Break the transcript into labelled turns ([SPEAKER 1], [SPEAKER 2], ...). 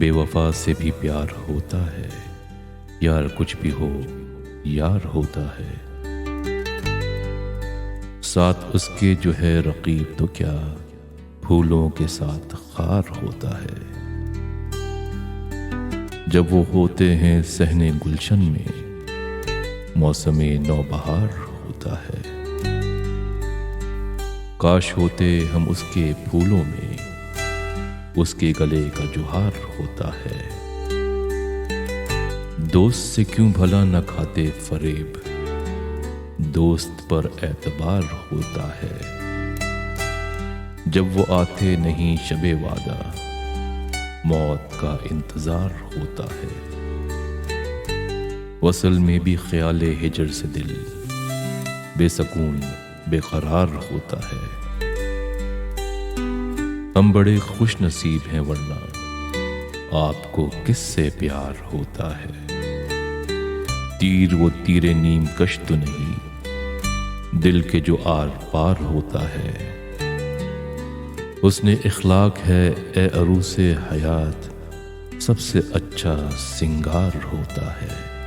[SPEAKER 1] बेवफा से भी प्यार होता है, यार कुछ भी हो यार होता है। साथ उसके जो है रकीब तो क्या, फूलों के साथ खार होता है। जब वो होते हैं सहने गुलशन में, मौसमे नौबहार होता है। काश होते हम उसके फूलों में, उसके गले का जुहार होता है। दोस्त से क्यों भला न खाते फरेब, दोस्त पर एतबार होता है। जब वो आते नहीं शबे वादा, मौत का इंतजार होता है। वसल में भी ख्याले हिजर से दिल बेसकून बेकरार होता है। हम बड़े खुश नसीब हैं वरना आपको किससे प्यार होता है। तीर वो तीरे नीम कश तो नहीं, दिल के जो आर पार होता है। उसने इखलाक है ए अरूसे हयात, सबसे अच्छा सिंगार होता है।